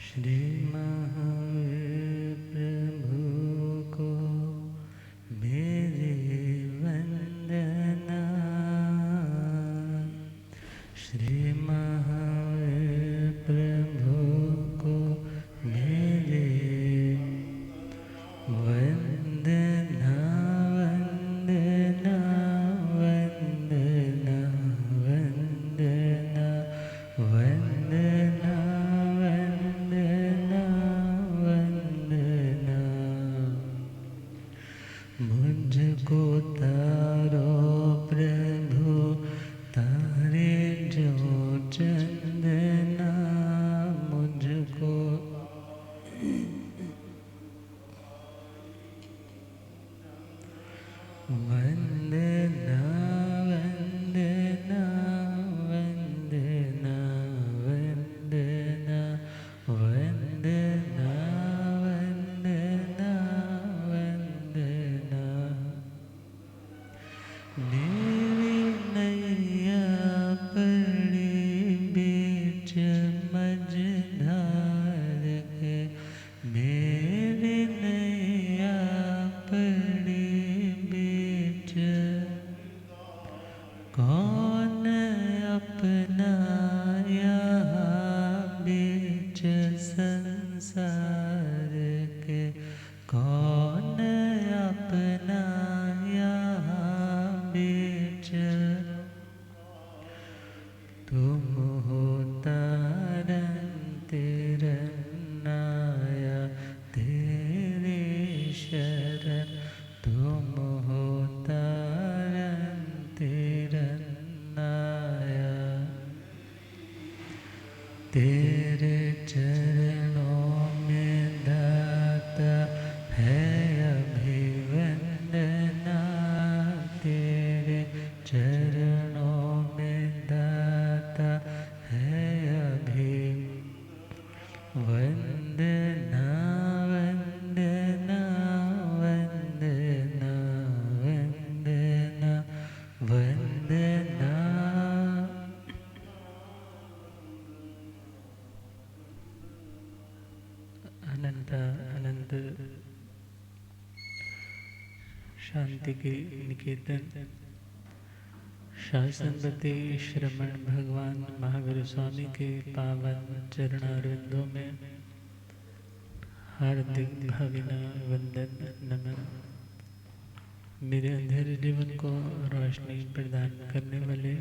श्री महावीर प्रभु को मेरी वंदना। श्री महावीर प्रभु को मेरी वंदना वंदना वंदना वंदना वंदना मुझको तारो प्रभु तारे जो चंदना। मुझको वंदना वंदना वंदना वंदना वंदना वंदना वंदना। मेरी नैया पड़ी बीच मझधार के। मेरी नैया पड़ी बीच कौन अपना यहाँ बीच संसार के। कौन अपना यहाँ बीच। तुम हो तारन तिरन्नाया तेरी शरण। तुम हो तारन तिरन्नाया तेरे चरणों में दाता है अभिवंदना। तेरे चरणों में दाता है अभिवंदना वंदना वंदना वंदना वंदना। अनंत अनंत शांति के निकेतन शासनपति श्रमण भगवान महावीर स्वामी के पावन चरणारविंदों में हार्दिक भावना वंदन नमन। मेरे अंधेरे जीवन को रोशनी प्रदान करने वाले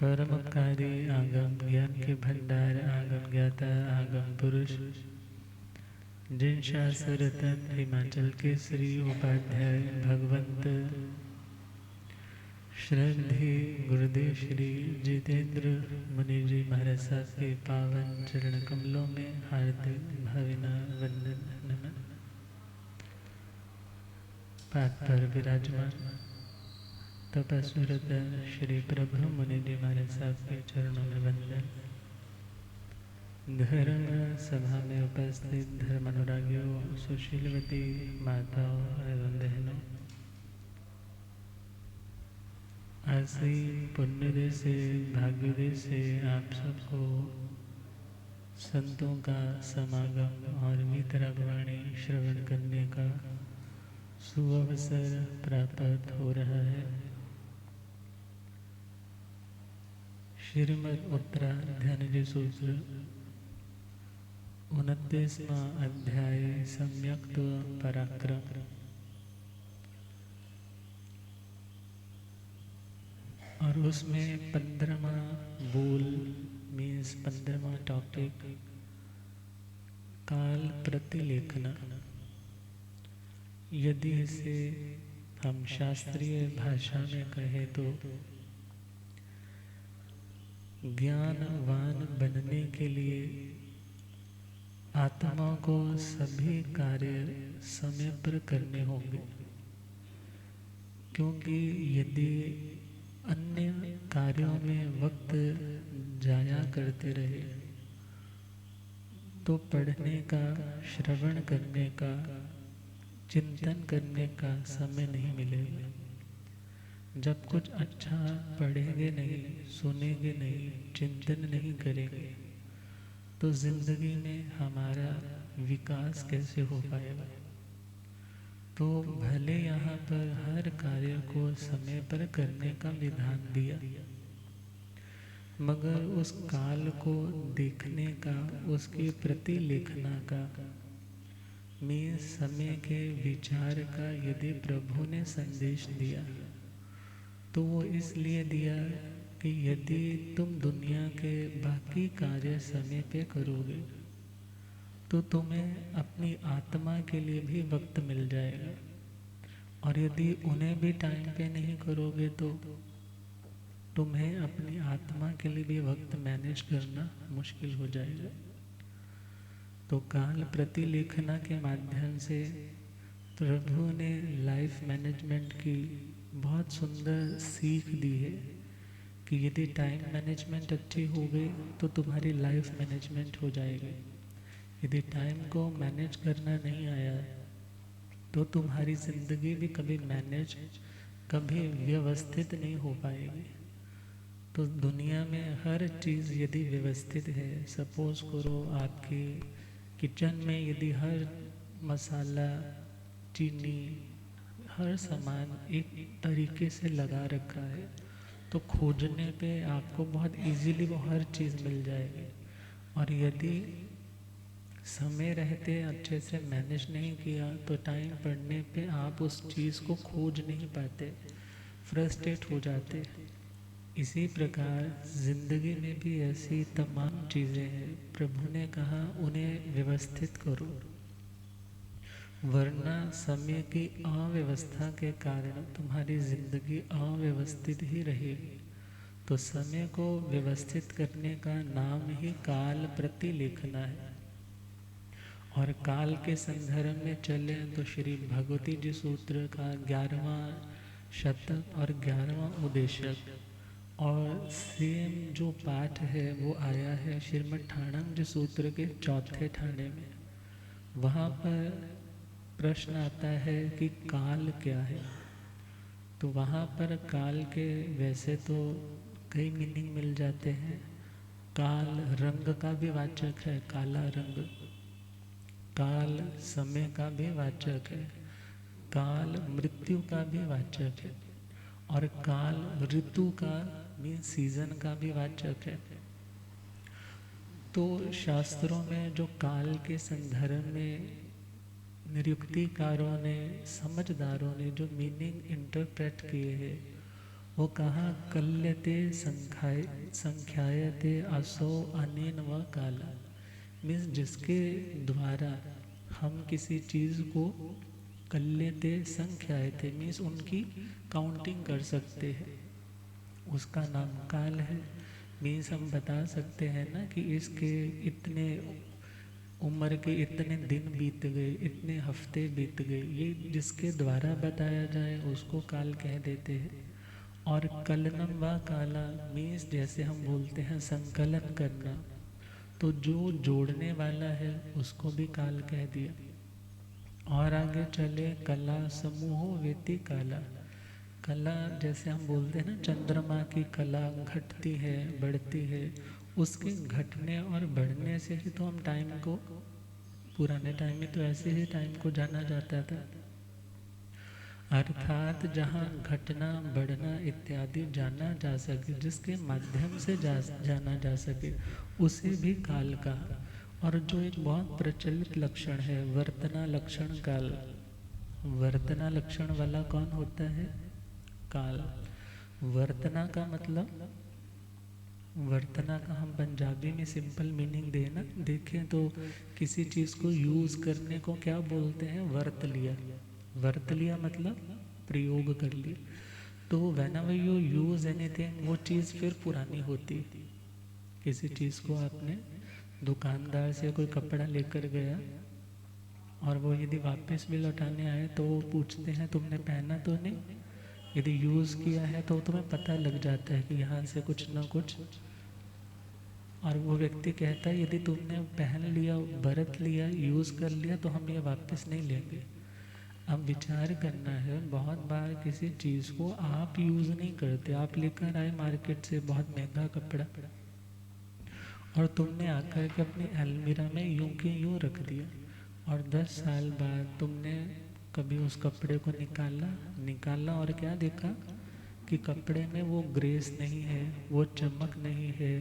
परमकारी आगम ज्ञान के भंडार आगम ज्ञाता आगम पुरुष जिन शास्त्र रतन हिमाचल के श्री उपाध्याय भगवंत श्रद्धे गुरुदेव श्री जितेंद्र मुनि जी महाराज साहब के पावन चरण कमलों में हार्दिक भावना वंदन नमन। पाद पर विराजमान तपस्विरत श्री प्रभु मुनि जी महाराज साहब के चरणों में वंदन। धर्म सभा में उपस्थित धर्म अनुरागियों सुशीलवती माताओं एवं बहनों, ऐसी पुण्योदय से भाग्योदय से आप सबको संतों का समागम और वीतरागवाणी श्रवण करने का सुअवसर प्राप्त हो रहा है। श्रीमद् उत्तराध्यायनिधि सूत्र 29वां अध्याय सम्यक्त पराक्रम। और उसमें 15वां बोल मीन्स 15वां टॉपिक काल प्रतिलेखन। यदि इसे हम शास्त्रीय भाषा में कहें तो ज्ञानवान बनने के लिए आत्मा को सभी कार्य समय पर करने होंगे, क्योंकि यदि अन्य कार्यों में वक्त जाया करते रहे तो पढ़ने का, श्रवण करने का, चिंतन करने का समय नहीं मिलेगा। जब कुछ अच्छा पढ़ेंगे नहीं, सुनेंगे नहीं, चिंतन नहीं करेंगे तो जिंदगी में हमारा विकास कैसे हो पाएगा। तो भले यहाँ पर हर कार्य को समय पर करने का विधान दिया, मगर उस काल को देखने का, उसकी प्रतिलेखना का, में समय के विचार का यदि प्रभु ने संदेश दिया तो वो इसलिए दिया कि यदि तुम दुनिया के बाकी कार्य समय पे करोगे तो तुम्हें अपनी आत्मा के लिए भी वक्त मिल जाएगा, और यदि उन्हें भी टाइम पे नहीं करोगे तो तुम्हें अपनी आत्मा के लिए भी वक्त मैनेज करना मुश्किल हो जाएगा। तो काल प्रतिलेखना के माध्यम से प्रभु ने लाइफ मैनेजमेंट की बहुत सुंदर सीख दी है कि यदि टाइम मैनेजमेंट अच्छी हो गई तो तुम्हारी लाइफ मैनेजमेंट हो जाएगी। यदि टाइम को मैनेज करना नहीं आया तो तुम्हारी ज़िंदगी भी कभी मैनेज, कभी व्यवस्थित नहीं हो पाएगी। तो दुनिया में हर चीज़ यदि व्यवस्थित है, सपोज करो आपकी किचन में यदि हर मसाला, चीनी, हर सामान एक तरीके से लगा रखा है तो खोजने पे आपको बहुत इजीली वो हर चीज़ मिल जाएगी। और यदि समय रहते अच्छे से मैनेज नहीं किया तो टाइम पड़ने पे आप उस चीज़ को खोज नहीं पाते, फ्रस्ट्रेट हो जाते। इसी प्रकार ज़िंदगी में भी ऐसी तमाम चीज़ें हैं, प्रभु ने कहा उन्हें व्यवस्थित करो, वरना समय की अव्यवस्था के कारण तुम्हारी ज़िंदगी अव्यवस्थित ही रहेगी। तो समय को व्यवस्थित करने का नाम ही काल प्रतिलेखना है। और काल के संदर्भ में चले तो श्री भगवती जी सूत्र का 11वां शतक और 11वां उद्देशक, और सेम जो पाठ है वो आया है श्रीमद् ठाणम जी सूत्र के 4थे ठाणे में। वहाँ पर प्रश्न आता है कि काल क्या है। तो वहाँ पर काल के वैसे तो कई मीनिंग मिल जाते हैं। काल रंग का भी वाचक है, काला रंग। काल समय का भी वाचक है, काल मृत्यु का भी वाचक है, और काल ऋतु का मीन सीजन का भी वाचक है। तो शास्त्रों में जो काल के संदर्भ में निरुक्तिकारों ने, समझदारों ने जो मीनिंग इंटरप्रेट किए हैं वो कहा कल्यते संख्यायते असो अनेन व काला। मीन्स जिसके द्वारा हम किसी चीज़ को कल्यते संख्यायते मीन्स उनकी काउंटिंग कर सकते हैं, उसका नाम काल है। मीन्स हम बता सकते हैं ना कि इसके इतने उम्र के इतने दिन बीत गए, इतने हफ्ते बीत गए, ये जिसके द्वारा बताया जाए उसको काल कह देते हैं। और कलनम व काला मीन्स जैसे हम बोलते हैं संकलन करना, तो जो जोड़ने वाला है उसको भी काल कह दिया। और आगे चले कला समूहो वेति काला। कला जैसे हम बोलते हैं ना चंद्रमा की कला घटती है, बढ़ती है, उसके घटने और बढ़ने से ही तो हम टाइम को, पुराने टाइम में तो ऐसे ही टाइम को जाना जाता था। अर्थात जहाँ घटना, बढ़ना इत्यादि जाना जा सके, जिसके माध्यम से जाना जा सके, उसे भी काल कहा। और जो एक बहुत प्रचलित लक्षण है वर्तना लक्षण काल, वर्तना लक्षण वाला कौन होता है? काल। वर्तना का मतलब, वर्तना का हम पंजाबी में सिंपल मीनिंग देना देखें तो किसी चीज़ को यूज़ करने को क्या बोलते हैं? वर्त लिया। वर्त लिया मतलब प्रयोग कर लिया। तो whenever you use anything वो चीज़ फिर पुरानी होती। किसी चीज़ को आपने दुकानदार से कोई कपड़ा लेकर गया और वो यदि वापस भी लौटाने आए तो वो पूछते हैं तुमने पहना तो नहीं, यदि यूज़ किया है तो तुम्हें पता लग जाता है कि यहाँ से कुछ ना कुछ। और वो व्यक्ति कहता है यदि तुमने पहन लिया, बरत लिया, यूज़ कर लिया तो हम ये वापस नहीं लेंगे। अब विचार करना है, बहुत बार किसी चीज़ को आप यूज़ नहीं करते, आप लेकर आए मार्केट से बहुत महंगा कपड़ा और तुमने आकर के अपनी अलमीरा में यूं के यूं रख दिया, और 10 साल बाद तुमने कभी उस कपड़े को निकाला और क्या देखा कि कपड़े में वो ग्रेस नहीं है, वो चमक नहीं है,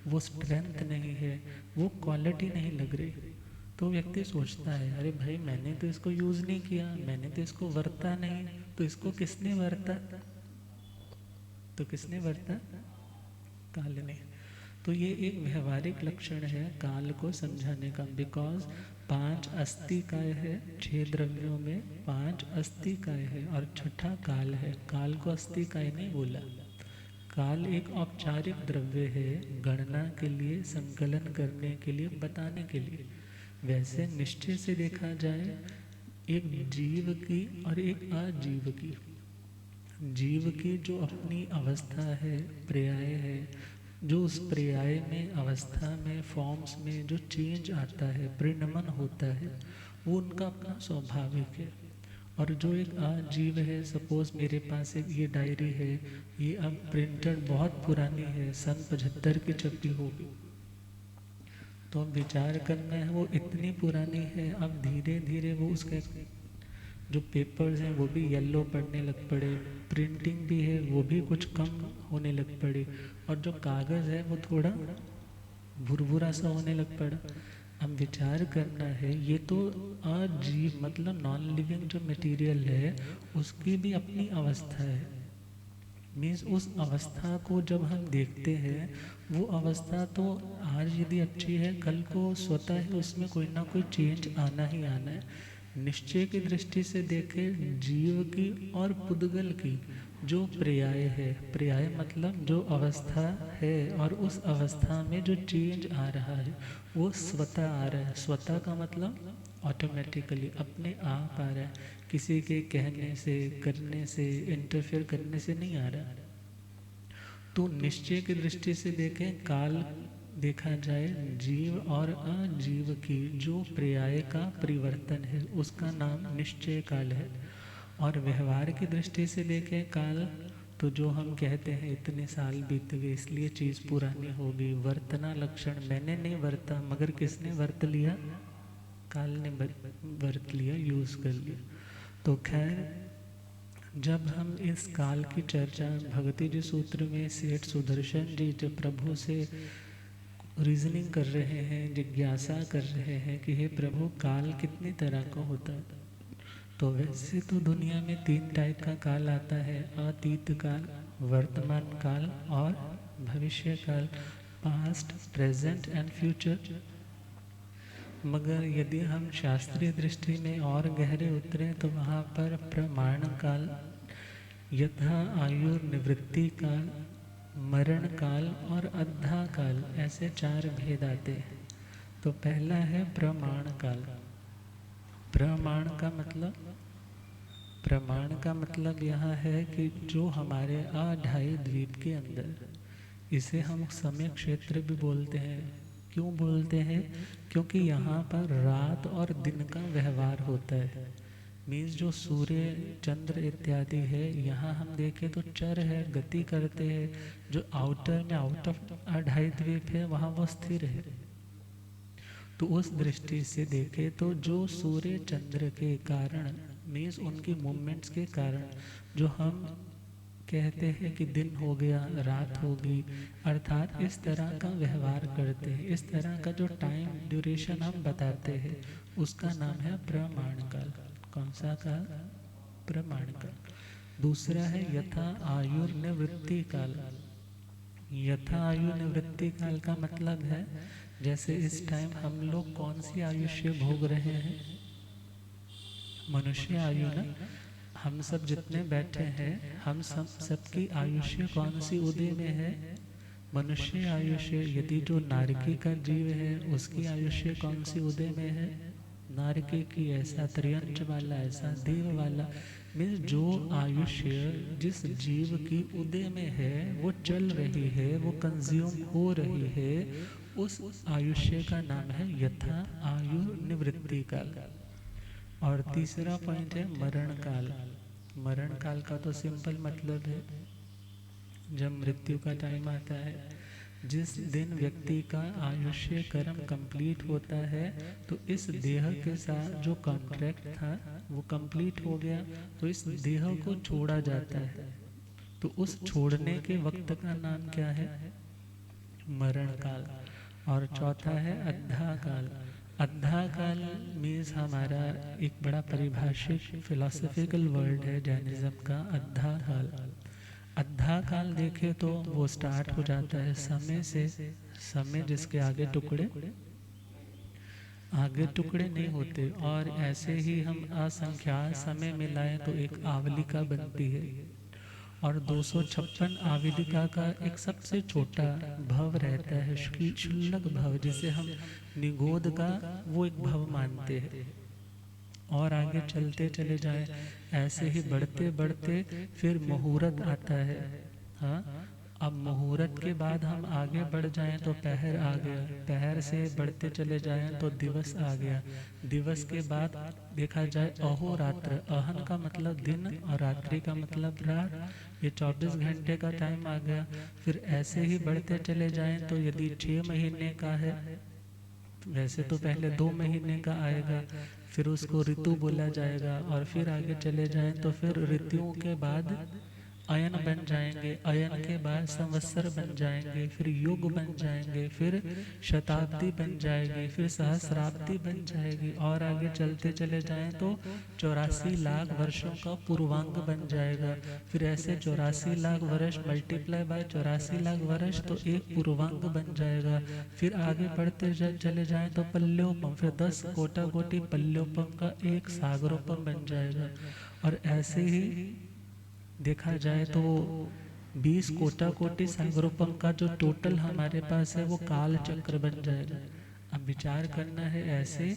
वो स्ट्रेंथ नहीं है, वो क्वालिटी नहीं लग रही। तो व्यक्ति सोचता है अरे भाई मैंने तो इसको यूज़ नहीं किया, मैंने तो इसको वरता नहीं, तो इसको किसने वरता? तो किसने वरता? काल ने। तो ये एक व्यवहारिक लक्षण है काल को समझाने का। बिकॉज 5 अस्थिकाय है, 6 द्रव्यों में 5 अस्थिकाय है और छठा काल है। काल को अस्थिकाय नहीं बोला। काल एक औपचारिक द्रव्य है, गणना के लिए, संकलन करने के लिए, बताने के लिए। वैसे निश्चय से देखा जाए एक जीव की और एक अजीव की, जीव की जो अपनी अवस्था है, पर्याय है, जो उस पर्याय में, अवस्था में, फॉर्म्स में जो चेंज आता है, परिणमन होता है, वो उनका अपना स्वाभाविक है। और जो एक अजीव है, सपोज मेरे पास एक ये डायरी है, ये अब प्रिंटेड बहुत पुरानी है, सन 75 की छपी होगी, तो अब विचार करना है वो इतनी पुरानी है, अब धीरे धीरे वो उसके जो पेपर्स हैं वो भी येलो पड़ने लग पड़े, प्रिंटिंग भी है वो भी कुछ कम होने लग पड़ी, और जो कागज़ है वो थोड़ा भुरभुरा सा होने लग पड़ा। अब विचार करना है ये तो अजीव मतलब नॉन लिविंग जो मटेरियल है उसकी भी अपनी अवस्था है। मीन्स उस अवस्था को जब हम देखते हैं, वो अवस्था तो आज यदि अच्छी है, कल को स्वतः ही उसमें कोई ना कोई चेंज आना ही आना है। निश्चय की दृष्टि से देखें, जीव की और पुद्गल की जो पर्याय है, पर्याय मतलब जो अवस्था है और उस अवस्था में जो चेंज आ रहा है वो स्वतः आ रहा है। स्वतः का मतलब ऑटोमेटिकली अपने आप आ रहा है, किसी के कहने से, करने से, इंटरफेयर करने से नहीं आ रहा। तो निश्चय की दृष्टि से देखें, काल देखा जाए जीव और अजीव की जो पर्याय का परिवर्तन है उसका नाम निश्चय काल है। और व्यवहार की दृष्टि से देखें काल, तो जो हम कहते हैं इतने साल बीत गए इसलिए चीज़ पुरानी हो गई, वर्तना लक्षण, मैंने नहीं वर्ता मगर किसने वर्त लिया? काल ने वर्त लिया, यूज़ कर लिया। तो खैर, जब हम इस काल की चर्चा भगति जी सूत्र में सेठ सुदर्शन जी जब प्रभु से रीजनिंग कर रहे हैं, जिज्ञासा कर रहे हैं कि हे प्रभु काल कितनी तरह का होता है, तो वैसे तो दुनिया में 3 टाइप का काल आता है, अतीत काल, वर्तमान काल और भविष्य काल, पास्ट, प्रेजेंट एंड फ्यूचर। मगर यदि हम शास्त्रीय दृष्टि में और गहरे उतरें तो वहाँ पर प्रमाण काल, यथा आयुर्निवृत्ति काल, मरण काल और अद्धा काल, ऐसे 4 भेद आते हैं। तो पहला है प्रमाण काल। प्रमाण का मतलब यहाँ है कि जो हमारे अढाई द्वीप के अंदर, इसे हम समय क्षेत्र भी बोलते हैं। क्यों बोलते हैं? क्योंकि यहाँ पर रात और दिन का व्यवहार होता है। मीन्स जो सूर्य, चंद्र इत्यादि है, यहाँ हम देखें तो चर है, गति करते हैं। जो आउटर में, आउट ऑफ अढाई द्वीप है, वहाँ वो स्थिर है। तो उस दृष्टि से देखें तो जो सूर्य चंद्र के कारण, मीन्स उनकी मूवमेंट्स के कारण, जो हम कहते हैं कि दिन हो गया, रात होगी, अर्थात इस तरह का व्यवहार करते हैं, इस तरह का जो टाइम ड्यूरेशन हम बताते हैं, उसका नाम है प्रमाण काल। कौन सा काल? प्रमाण काल। दूसरा है यथा आयुर्निवृत्ति काल। यथा आयुर्निवृत्ति काल का मतलब है जैसे इस टाइम हम लोग कौन सी आयुष्य भोग रहे हैं? मनुष्य आयु ना। हम सब जितने बैठे हैं, हम सबकी आयुष्य कौन सी उदय में है? मनुष्य आयुष्य, यदि जो नारकी का जीव है उसकी आयुष्य कौन सी उदय में है? नारकी की, ऐसा त्रियंच वाला, ऐसा देव वाला। मीन्स जो आयुष्य जिस जीव की उदय में है, वो चल रही है, वो कंज्यूम हो रही है, उस आयुष्य का नाम है यथा आयु निवृत्ति काल। और तीसरा पॉइंट है मरण काल। मरण काल का तो सिंपल मतलब है जब मृत्यु का टाइम आता है, जिस दिन व्यक्ति का आयुष्य कर्म कंप्लीट होता है, तो इस देह के साथ जो कॉन्ट्रैक्ट था वो कंप्लीट हो गया, तो इस देह को छोड़ा जाता है। तो उस छोड़ने के वक्त का नाम क्या है? मरण काल। और चौथा है अद्धा काल। अद्धा काल मीन्स हमारा एक बड़ा परिभाषित फिलोसफिकल वर्ड है जैनिज्म का, अद्धा काल। अद्धा काल देखे तो वो स्टार्ट हो जाता है समय से। समय जिसके आगे टुकड़े नहीं होते, और ऐसे ही हम असंख्या समय मिलाएं तो एक आवलिका बनती है, और 256 आवलिका का एक सबसे छोटा भव रहता है, शुल्लक भव, जिसे हम निगोद का वो एक भव मानते हैं। और आगे चलते चले जाएं, ऐसे ही बढ़ते बढ़ते फिर मुहूर्त आता है। हाँ, अब मुहूर्त के बाद हम आगे बढ़ जाएं तो पहर आ गया, पहर से बढ़ते चले जाएं तो दिवस आ गया, दिवस के बाद देखा जाए अहोरात्र, अहन का मतलब दिन और रात्रि का मतलब रात, ये 24 घंटे का टाइम आ गया। फिर ऐसे ही बढ़ते चले जाएं तो यदि 6 महीने का है, वैसे तो पहले 2 महीने का आएगा, फिर उसको ऋतु बोला जाएगा। और फिर आगे चले जाएं तो फिर ऋतुओं के बाद अयन बन जाएंगे, अयन के बाद संवत्सर बन जाएंगे, फिर युग बन जाएंगे, फिर शताब्दी बन जाएगी, फिर सहस्राब्दी बन जाएगी, और आगे चलते चले जाएं तो 84 लाख वर्षों का पूर्वांग बन जाएगा। फिर ऐसे 84 लाख वर्ष मल्टीप्लाई बाय 84 लाख वर्ष तो एक पूर्वांग बन जाएगा। फिर आगे बढ़ते चले जाएं तो पल्योपम, फिर 10 कोटा कोटि पल्योपम का एक सागरोपम बन जाएगा। और ऐसे ही देखा जाए तो 20 कोटा कोटि सागरोपम का जो टोटल हमारे पास है वो काल चक्र बन जाएगा। अब विचार करना है, ऐसे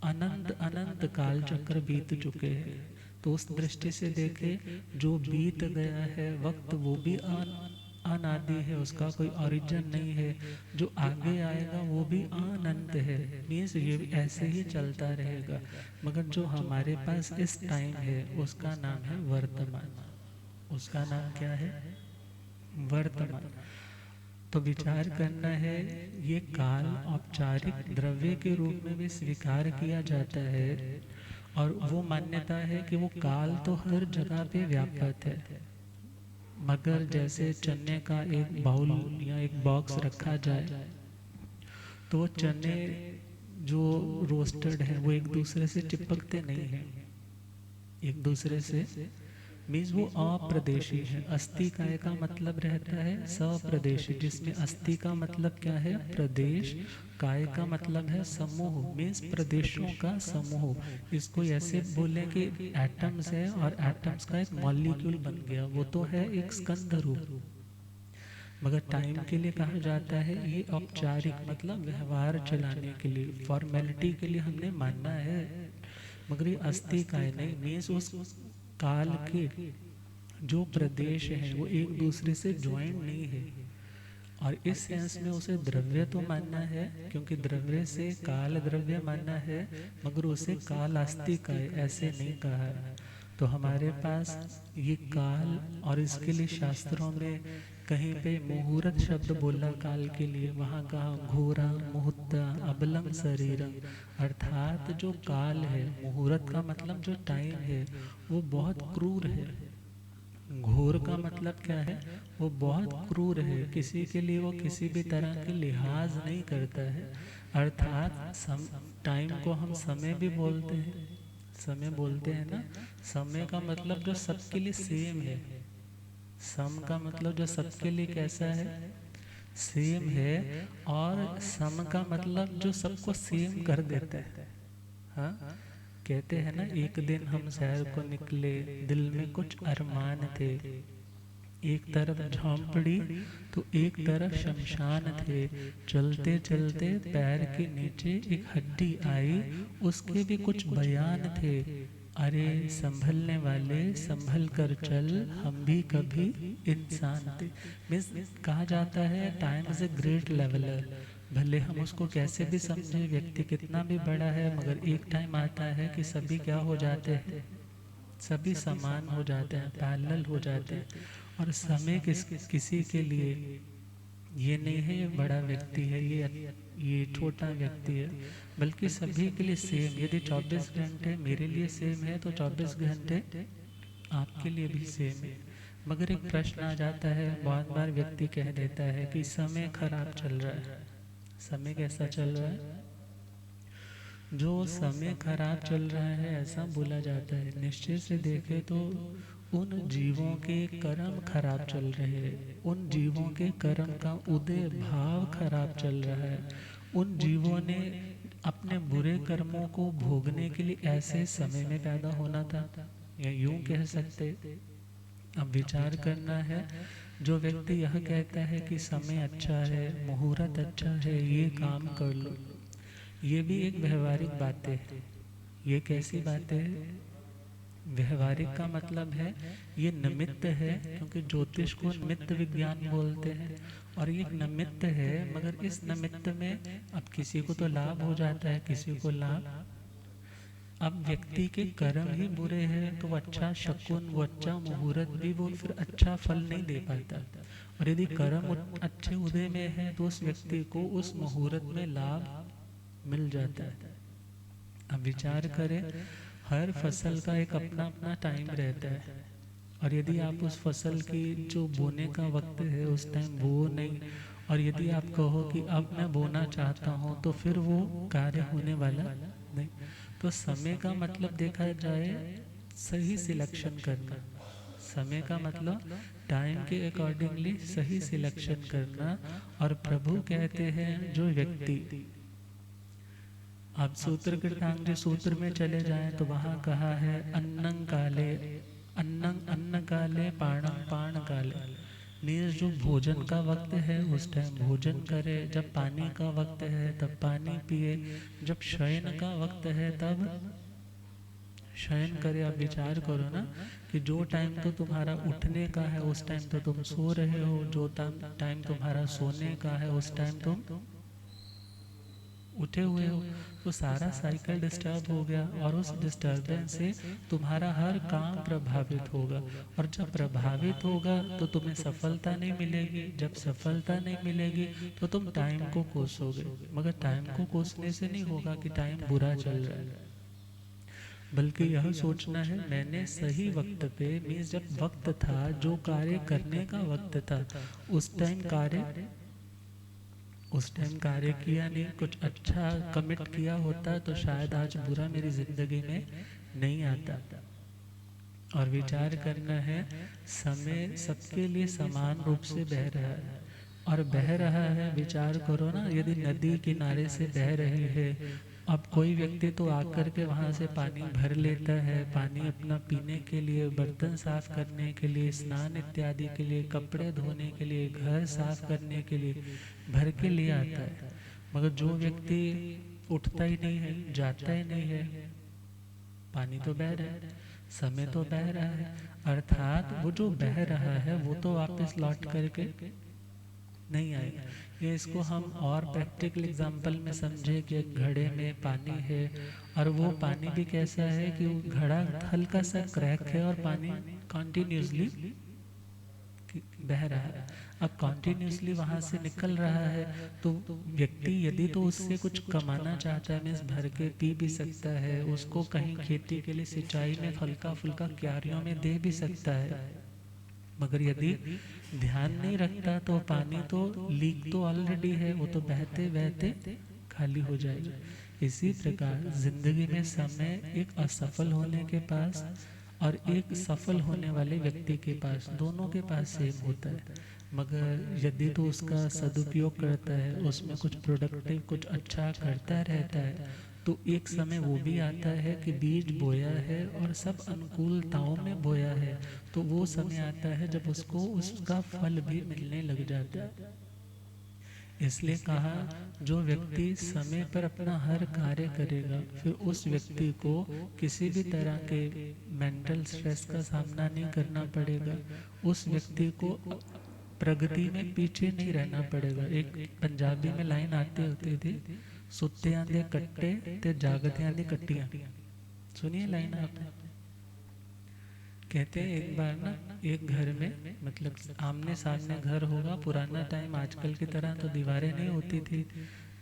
अनंत अनंत काल चक्र बीत चुके हैं। तो उस दृष्टि से देखे, जो बीत गया है वक्त वो भी अनादि है, उसका कोई ओरिजिन नहीं है। जो आगे आएगा वो भी अनंत है, मीन्स ये भी ऐसे ही चलता रहेगा। मगर जो हमारे पास इस टाइम है उसका नाम है वर्तमान। उसका नाम क्या है? वर्तमान। तो विचार करना है, ये काल औपचारिक द्रव्य के रूप में भी स्वीकार किया जाता है, और वो मान्यता है कि वो काल तो हर जगह पे व्याप्त है। मगर जैसे चने का एक बाउल या एक बॉक्स रखा जाए, तो चने जो रोस्टेड है वो एक दूसरे से चिपकते नहीं हैं, एक दूसरे से, मीन्स वो अप्रदेशी है। अस्थि काय का मतलब रहता है सप्रदेशी, जिसमें अस्थि का मतलब क्या है? प्रदेश। काय का मतलब है समूह, मीन्स प्रदेशों का समूह। इसको ऐसे बोलें कि एटम्स है और एटम्स का एक मॉलिक्यूल बन गया, वो तो है एक स्कंध रूप। मगर टाइम के लिए कहा जाता है ये औपचारिक, मतलब व्यवहार चलाने के लिए, फॉर्मेलिटी के लिए हमने मानना है। मगर ये अस्थि काय नहीं, मीन्स उस काल के जो प्रदेश हैं वो एक दूसरे से ज्वाइंट नहीं है। और इस सेंस में उसे द्रव्य तो मानना है, क्योंकि द्रव्य से काल द्रव्य मानना है, मगर उसे काल आस्तिक है ऐसे नहीं कहा है। तो हमारे पास ये काल, और इसके लिए शास्त्रों में कहीं पे मुहूर्त शब्द बोला काल के लिए, वहाँ कहा घोरा मुहूर्ता अबलम शरीरम, अर्थात जो काल है, मुहूर्त का मतलब जो टाइम है वो बहुत क्रूर है। घोर का मतलब क्या है? वो बहुत क्रूर है, किसी के लिए वो किसी भी तरह के लिहाज नहीं करता है। अर्थात टाइम को हम समय भी बोलते हैं, समय बोलते हैं ना। समय का मतलब जो सबके लिए सेम है, सम का मतलब जो सबके लिए कैसा है? सेम है। और सम का मतलब जो सबको सेम कर देता है। हाँ, कहते हैं ना, एक दिन हम शहर को निकले, दिल में कुछ अरमान थे, एक तरफ झोंपड़ी तो एक तरफ शमशान थे। चलते चलते पैर के नीचे एक हड्डी आई, उसके भी कुछ बयान थे। अरे संभलने वाले संभल कर चल, हम भी कभी इंसान थे। मीन्स कहा जाता है time is a great leveller. भले हम उसको कैसे भी समझे, व्यक्ति कितना भी बड़ा है, मगर एक टाइम आता है कि सभी क्या हो जाते हैं, सभी समान हो जाते हैं, पैरेलल हो जाते हैं। और समय किसी के लिए ये नहीं है ये बड़ा व्यक्ति है, ये छोटा व्यक्ति है, बल्कि सभी के लिए सेम। यदि 24 घंटे मेरे लिए सेम है तो 24 घंटे आपके लिए भी सेम है। मगर एक प्रश्न आ जाता है, बहुत बार व्यक्ति कह देता है कि समय खराब चल रहा है। समय कैसा चल रहा है? जो समय खराब चल रहा है ऐसा बोला जाता है। निश्चय से देखें तो उन जीवों के कर्म खराब चल रहे हैं, उन जीवों के कर्म का उदय भाव खराब चल रहा है। उन जीवों ने अपने बुरे कर्मों को भोगने के लिए ऐसे समय में पैदा होना था, या यूं कह सकते। अब विचार करना है, जो व्यक्ति यह कहता है कि समय अच्छा है, मुहूर्त अच्छा है, ये काम कर लो, ये भी एक व्यवहारिक बातें है। ये कैसी बातें है? व्यवहारिक का मतलब है ये निमित्त है, क्योंकि ज्योतिष को निमित्त विज्ञान बोलते हैं। और ये निमित्त है, मगर इस निमित्त में अब किसी को तो लाभ हो जाता है, किसी को लाभ। अब व्यक्ति के कर्म ही बुरे हैं तो वो अच्छा शकुन, वो अच्छा मुहूर्त भी वो फिर अच्छा फल नहीं दे पाता। और यदि कर्म अच्छे उदय में है तो उस व्यक्ति को उस मुहूर्त में लाभ मिल जाता है। अब विचार करें, हर फसल का एक अपना अपना टाइम रहता है। और यदि आप उस फसल की जो बोने का वक्त है उस टाइम बो नहीं, और यदि आप कहो कि अब मैं बोना चाहता हूँ, तो फिर वो कार्य होने वाला नहीं। तो समय का मतलब देखा जाए सही सिलेक्शन करना। समय का मतलब टाइम के अकॉर्डिंगली सही सिलेक्शन करना। और प्रभु कहते हैं जो व्यक्ति, अब सूत्र कृतांग सूत्र में चले जाएं तो वहाँ कहा है अन्नं काले, अन्न काले पाणम पाण काले। मीन्स जो भोजन का वक्त है उस टाइम भोजन करे, जब पानी का वक्त है तब पानी पिए, जब शयन का वक्त है तब शयन करे। अब विचार करो ना कि जो टाइम तो तुम्हारा उठने का है उस टाइम तो तुम सो रहे हो, जो टाइम तुम्हारा सोने का है उस टाइम तुम उठे हुए हो। तो सारा साइकिल डिस्टर्ब हो गया, और उस डिस्टर्बेंस से तुम्हारा हर काम प्रभावित होगा। और जब प्रभावित होगा तो तुम्हें सफलता नहीं मिलेगी, जब सफलता नहीं मिलेगी तो तुम टाइम को कोसोगे। मगर टाइम को कोसने से नहीं होगा कि टाइम बुरा चल रहा है, बल्कि यह सोचना है मैंने सही वक्त पे, मीन्स जब वक्त था, जो कार्य करने का वक्त था उस टाइम कार्य किया नहीं, कुछ अच्छा कमिट किया होता तो शायद आज बुरा मेरी जिंदगी में नहीं आता। और विचार करना है, समय सबके लिए समान रूप से बह रहा है, और बह रहा है। विचार करो ना, यदि नदी किनारे से बह रही है, अब कोई व्यक्ति तो आकर के वहाँ से पानी भर लेता है, पानी अपना पीने के लिए, बर्तन साफ करने के लिए, स्नान इत्यादि के लिए, कपड़े धोने के लिए, घर साफ करने के लिए भर के ले आता है। मगर जो व्यक्ति उठता ही नहीं है, जाता ही नहीं है, पानी तो बह रहा है, समय तो बह रहा है, अर्थात वो जो बह रहा है वो तो वापस लौट करके नहीं आएगा। ये इसको हम और प्रैक्टिकल एग्जांपल में समझे कि एक घड़े में पानी है, और वो पानी भी कैसा है कि वो घड़ा हल्का सा क्रैक है और पानी कॉन्टिन्यूसली बह रहा है। अब कॉन्टिन्यूसली वहाँ से निकल रहा है, तो व्यक्ति यदि तो उससे कुछ कमाना चाहता है, मीन्स भर के पी भी सकता है, उसको कहीं खेती के लिए सिंचाई में हल्का फुल्का क्यारियों में दे भी सकता है। मगर यदि ध्यान नहीं रखता तो पानी तो लीक तो ऑलरेडी है, वो तो बहते बहते खाली हो जाएगा। इसी प्रकार जिंदगी में समय एक असफल होने के पास और एक सफल होने वाले व्यक्ति के पास, दोनों के पास सेम होता है। मगर यदि तो उसका सदुपयोग करता है, उसमें कुछ प्रोडक्टिव कुछ अच्छा करता रहता है, तो एक समय वो भी आता है कि बीज बोया है और सब अनुकूलताओं में बोया है, तो वो समय आता है जब उसको उसका फल भी मिलने लग जाता है। इसलिए कहा, जो व्यक्ति समय पर अपना हर कार्य करेगा, फिर उस व्यक्ति को किसी भी तरह के मेंटल स्ट्रेस का सामना नहीं करना पड़ेगा। उस व्यक्ति को प्रगति में पीछे नहीं रहना पड़ेगा। एक पंजाबी में लाइन आती होती थी, सुत्तियां दे कट्टे ते जागतियां दी कट्टियां। सुनिए लाइन आपने। कहते हैं एक बार ना एक घर में, मतलब आमने सामने घर होगा, पुराना टाइम आजकल की तरह तो दीवारें नहीं होती थी,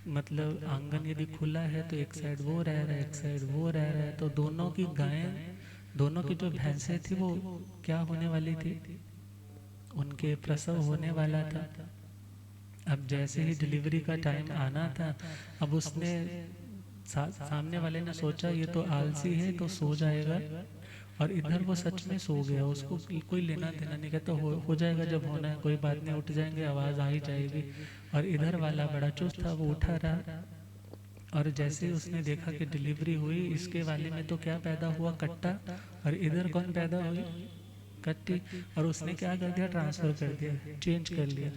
मतलब आंगन यदि खुला है तो एक साइड वो रह रहा है, एक साइड वो रह रहा है, तो दोनों की गायें, दोनों की जो भैंसें थी वो क्या होने वाली थी, उनके प्रसव होने वाला था। अब जैसे ही डिलीवरी का टाइम आना था, अब उसने सामने वाले ने सोचा ये तो आलसी है तो सो जाएगा, और इधर वो सच में सो गया, उसको कोई लेना देना नहीं, कहता हो जाएगा जब होना है, कोई बात नहीं, उठ जाएंगे, आवाज़ आ ही जाएगी। और इधर वाला बड़ा चुस्त था, वो उठा रहा, और जैसे उसने देखा कि डिलीवरी हुई, इसके वाले में तो क्या पैदा हुआ, कट्टा, और इधर कौन पैदा हुई, कट्टी। और उसने क्या कर दिया, ट्रांसफ़र कर दिया, चेंज कर लिया।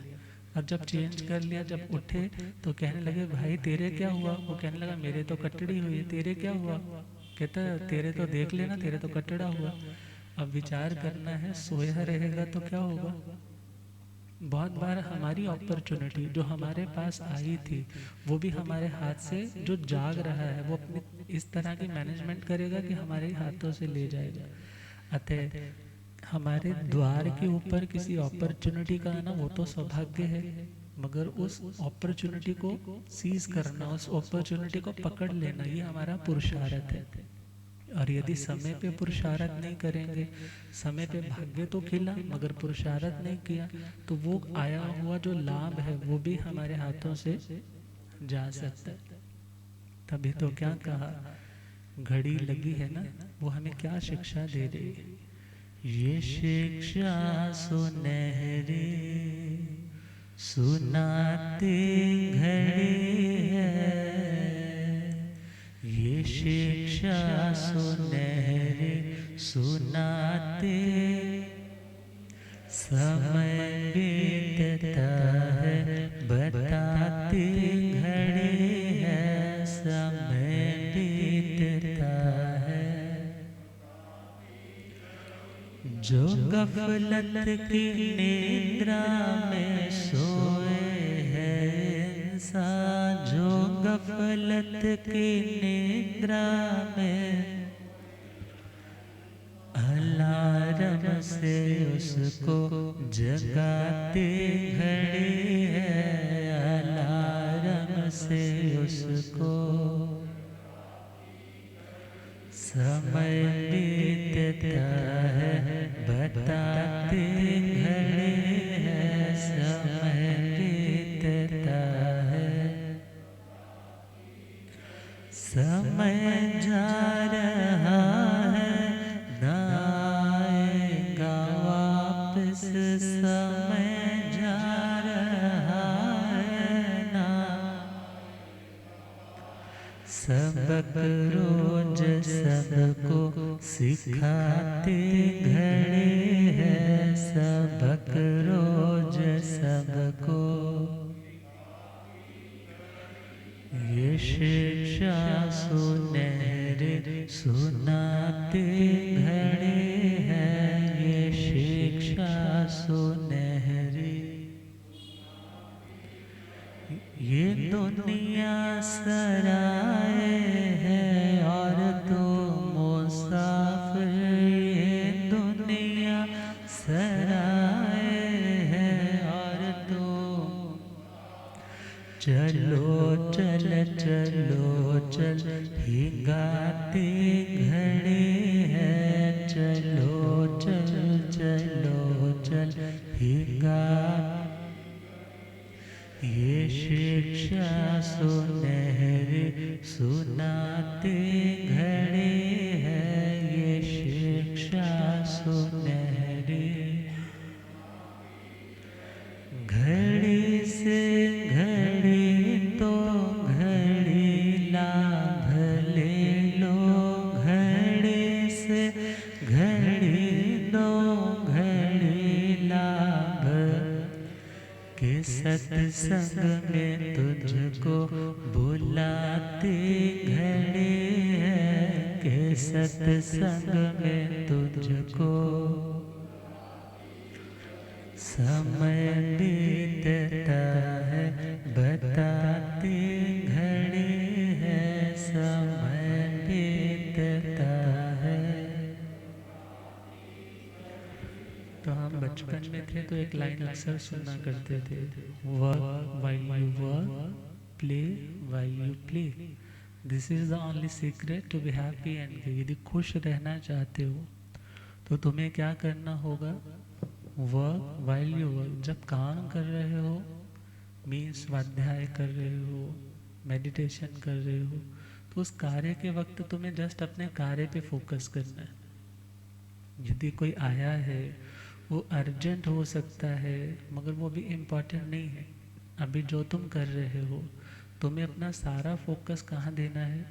और जब चेंज कर लिया, जब उठे तो कहने लगे भाई तेरे क्या हुआ, वो कहने लगा मेरे तो कटड़ी हुई, तेरे क्या हुआ, कहता तेरे तो देख लेना, तेरे तो कटड़ा हुआ। अब विचार करना है, सोया रहेगा तो क्या होगा। बहुत बार हमारी अपॉर्चुनिटी जो हमारे पास आई थी, वो भी हमारे हाथ से, जो जाग रहा है वो अपनी इस तरह की मैनेजमेंट करेगा कि हमारे हाथों से ले जाएगा। अतः हमारे द्वार के ऊपर किसी अपॉर्चुनिटी का आना वो तो सौभाग्य है, मगर उस अपॉर्चुनिटी को सीज करना, उस अपॉर्चुनिटी को पकड़ लेना, ये हमारा पुरुषार्थ है। और यदि समय पे पुरुषार्थ नहीं करेंगे, समय पे भाग्य तो खिला मगर पुरुषार्थ नहीं किया, तो वो आया हुआ जो लाभ है वो भी हमारे हाथों से जा सकता है। तभी तो क्या कहा, घड़ी लगी है ना, वो हमें क्या शिक्षा दे रही है, ये शिक्षा सुनहरी सुनाती घड़ी है, ये शिक्षा सुनहरी सुनाती, समय बीतता है बताती घड़ी है, समय बीतता है। जो गफलत की निद्रा में सोए हैं इंसान, जो गफलत की निद्रा में, अलार्म से उसको जगाती घड़ी है, अलार्म से उसको, समय बीतता है बताती घड़ी है, समय बीतता है, समय जा रहा है ना आएगा वापस, समय जा रहा है ना, सबक रोज सबको सिखाती घड़ी है, सबक रोज सबको, ये शिक्षा सुनहरी सुनाती घड़ी है, ये शिक्षा सुनहरी। ये दुनिया सराय है और तो मुसाफिर, ये दुनिया सराय है और तो, चलो चल चलो चल ही गाती घड़ी है, चलो चल चलो चल ही गा, ये शिक्षा सुनहरी सुनाती घड़ी है, ये शिक्षा सुनहरी। घड़ी से घड़ी तो घड़ी लाभ सत्संग में तुझको बुलाते घड़े हैं, के सत्संग में तुझको समय बीतता है, बताते घड़े हैं, समय बीतता है। तो हम बचपन में थे तो एक लाइन अक्सर सुना करते थे, work while you work, play while you play, this is the only secret to be happy and grey. यदि खुश रहना चाहते हो तो तुम्हें क्या करना होगा, वर्क व्हाइल यू वर्क, जब काम कर रहे हो, मीन्स स्वाध्याय कर रहे हो, मेडिटेशन कर रहे हो, तो उस कार्य के वक्त तुम्हें जस्ट अपने कार्य पे फोकस करना है। यदि कोई आया है, वो अर्जेंट हो सकता है मगर वो भी इम्पॉर्टेंट नहीं है। अभी जो तुम कर रहे हो, तुम्हें अपना सारा फोकस कहाँ देना है,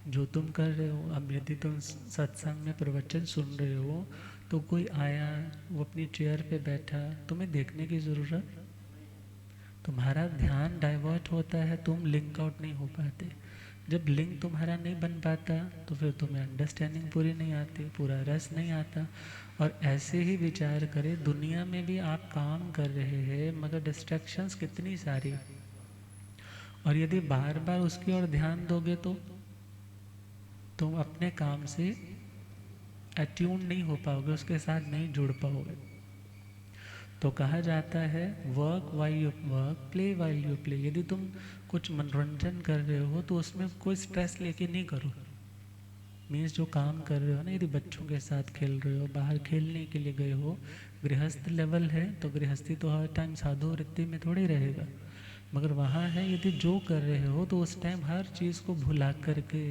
जो तुम कर रहे हो। अब यदि तुम सत्संग में प्रवचन सुन रहे हो तो कोई आया, वो अपनी चेयर पे बैठा, तुम्हें देखने की ज़रूरत, तुम्हारा ध्यान डाइवर्ट होता है, तुम लिंक आउट नहीं हो पाते। जब लिंक तुम्हारा नहीं बन पाता तो फिर तुम्हें अंडरस्टैंडिंग पूरी नहीं आती, पूरा रस नहीं आता। और ऐसे ही विचार करें, दुनिया में भी आप काम कर रहे हैं मगर डिस्ट्रैक्शंस कितनी सारी, और यदि बार बार उसकी ओर ध्यान दोगे तो तुम अपने काम से अट्यून नहीं हो पाओगे, उसके साथ नहीं जुड़ पाओगे। तो कहा जाता है work while you work, play while you play. यदि तुम कुछ मनोरंजन कर रहे हो तो उसमें कोई स्ट्रेस लेके नहीं करो। मीन्स जो काम कर रहे हो ना, यदि बच्चों के साथ खेल रहे हो, बाहर खेलने के लिए गए हो, गृहस्थ लेवल है तो गृहस्थी तो हर टाइम साधु वृत्ति में थोड़ी रहेगा, मगर वहाँ है यदि जो कर रहे हो तो उस टाइम हर चीज़ को भुला करके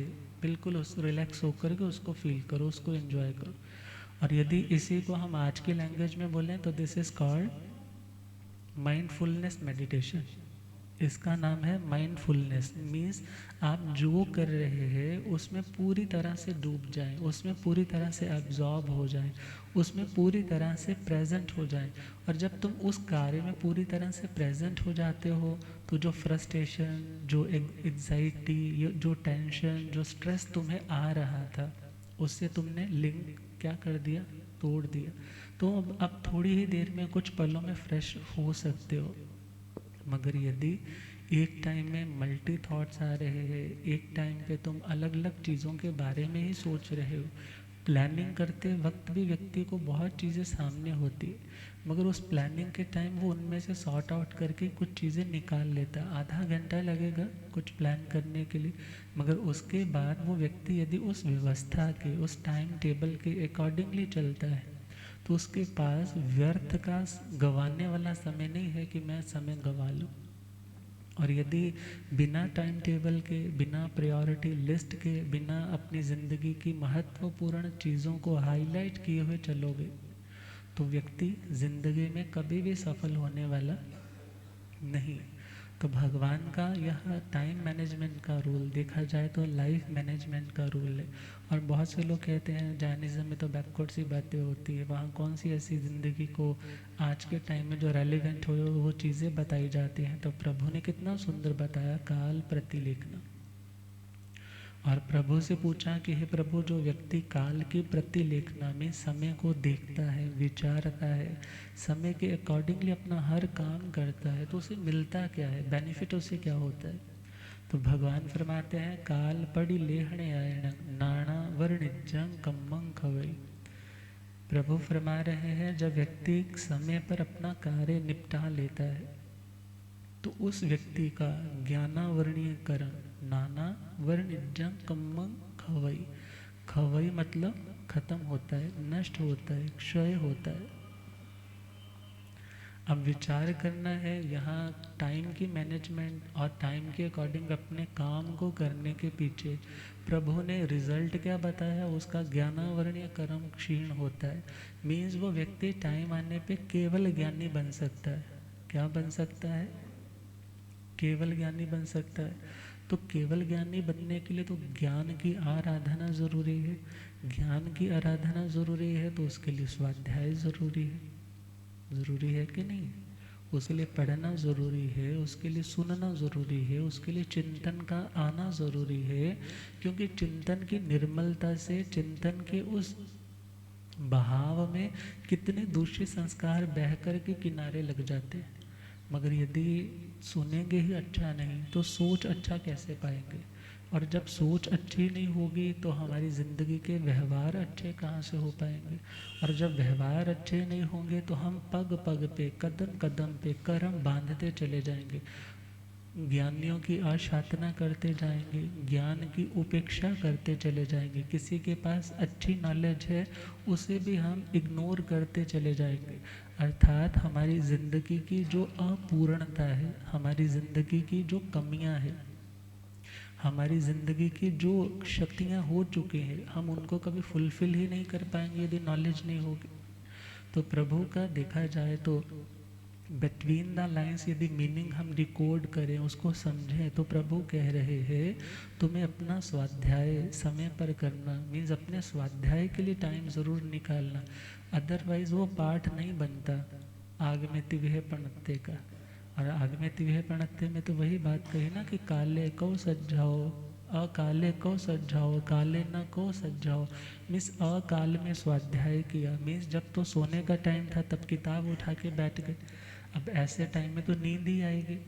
बिल्कुल उस रिलैक्स होकर के उसको फील करो, उसको एंजॉय करो। और यदि इसी को हम आज की लैंग्वेज में बोलें तो this is called mindfulness meditation. इसका नाम है माइंडफुलनेस। मीन्स आप जो कर रहे हैं उसमें पूरी तरह से डूब जाएं, उसमें पूरी तरह से एब्जॉर्ब हो जाएं, उसमें पूरी तरह से प्रेजेंट हो जाएं। और जब तुम उस कार्य में पूरी तरह से प्रेजेंट हो जाते हो तो जो फ्रस्ट्रेशन, जो एग्जाइटी, जो टेंशन, जो स्ट्रेस तुम्हें आ रहा था, उससे तुमने लिंक क्या कर दिया, तोड़ दिया। तो अब थोड़ी ही देर में, कुछ पलों में फ्रेश हो सकते हो। मगर यदि एक टाइम में मल्टी थॉट्स आ रहे हैं, एक टाइम पे तुम अलग अलग चीज़ों के बारे में ही सोच रहे हो, प्लानिंग करते वक्त भी व्यक्ति को बहुत चीज़ें सामने होती है, मगर उस प्लानिंग के टाइम वो उनमें से सॉर्ट आउट करके कुछ चीज़ें निकाल लेता। आधा घंटा लगेगा कुछ प्लान करने के लिए, मगर उसके बाद वो व्यक्ति यदि उस व्यवस्था के, उस टाइम टेबल के अकॉर्डिंगली चलता है तो उसके पास व्यर्थ का गंवाने वाला समय नहीं है कि मैं समय गंवा लूँ। और यदि बिना टाइम टेबल के, बिना प्रायोरिटी लिस्ट के, बिना अपनी ज़िंदगी की महत्वपूर्ण चीज़ों को हाईलाइट किए हुए चलोगे तो व्यक्ति ज़िंदगी में कभी भी सफल होने वाला नहीं। तो भगवान का यह टाइम मैनेजमेंट का रूल देखा जाए तो लाइफ मैनेजमेंट का रूल है। और बहुत से लोग कहते हैं जैनिज़्म में तो बैकवर्ड सी बातें होती है, वहाँ कौन सी ऐसी ज़िंदगी को आज के टाइम में जो रेलिवेंट हो वो चीज़ें बताई जाती हैं। तो प्रभु ने कितना सुंदर बताया, काल प्रतिलेखना। और प्रभु से पूछा कि हे प्रभु, जो व्यक्ति काल की प्रतिलेखना में समय को देखता है, विचारता है, समय के अकॉर्डिंगली अपना हर काम करता है, तो उसे मिलता क्या है, बेनिफिट उसे क्या होता है। तो भगवान फरमाते हैं काल पड़ी लेहणे आयण नाना वर्णिजंग कम्मंग खवई। प्रभु फरमा रहे हैं जब व्यक्ति समय पर अपना कार्य निपटा लेता है तो उस व्यक्ति का ज्ञानावर्णीयकरण, नाना वर्णिजं कम्मं खवई, खवई मतलब खत्म होता है, नष्ट होता है, क्षय होता है। अब विचार करना है यहाँ टाइम की मैनेजमेंट और टाइम के अकॉर्डिंग अपने काम को करने के पीछे प्रभु ने रिजल्ट क्या बताया, उसका ज्ञानावर्णीय कर्म क्षीण होता है। मीन्स वो व्यक्ति टाइम आने पे केवल ज्ञानी बन सकता है। क्या बन सकता है, केवल ज्ञानी बन सकता है। तो केवल ज्ञानी बनने के लिए तो ज्ञान की आराधना ज़रूरी है। ज्ञान की आराधना ज़रूरी है तो उसके लिए स्वाध्याय ज़रूरी है। ज़रूरी है कि नहीं। उसके लिए पढ़ना ज़रूरी है, उसके लिए सुनना ज़रूरी है, उसके लिए चिंतन का आना ज़रूरी है, क्योंकि चिंतन की निर्मलता से, चिंतन के उस बहाव में कितने दूषित संस्कार बह कर के किनारे लग जाते हैं। मगर यदि सुनेंगे ही अच्छा नहीं तो सोच अच्छा कैसे पाएंगे? और जब सोच अच्छी नहीं होगी तो हमारी ज़िंदगी के व्यवहार अच्छे कहाँ से हो पाएंगे? और जब व्यवहार अच्छे नहीं होंगे तो हम पग पग पे, कदम कदम पे कर्म बांधते चले जाएंगे, ज्ञानियों की आशाधना करते जाएंगे, ज्ञान की उपेक्षा करते चले जाएंगे, किसी के पास अच्छी नॉलेज है उसे भी हम इग्नोर करते चले जाएंगे। अर्थात हमारी ज़िंदगी की जो अपूर्णता है, हमारी ज़िंदगी की जो कमियां हैं, हमारी ज़िंदगी की जो शक्तियाँ हो चुकी हैं, हम उनको कभी फुलफ़िल ही नहीं कर पाएंगे यदि नॉलेज नहीं होगी। तो प्रभु का देखा जाए तो बिटवीन द लाइन्स यदि मीनिंग हम डिकोड करें, उसको समझें, तो प्रभु कह रहे हैं तुम्हें अपना स्वाध्याय समय पर करना, मीन्स अपने स्वाध्याय के लिए टाइम ज़रूर निकालना, अदरवाइज़ वो पाठ नहीं बनता आग में तिविह पणत्ते का। और आग में तिविह पणत्ते में तो वही बात कही ना कि काले को सज्जाओ, अकाले को सज्जाओ, काले न को सज्जाओ। मीन्स अकाल में स्वाध्याय किया, मीन्स जब तो सोने का टाइम था तब किताब उठा के बैठ गए। अब ऐसे टाइम में तो नींद ही आएगी।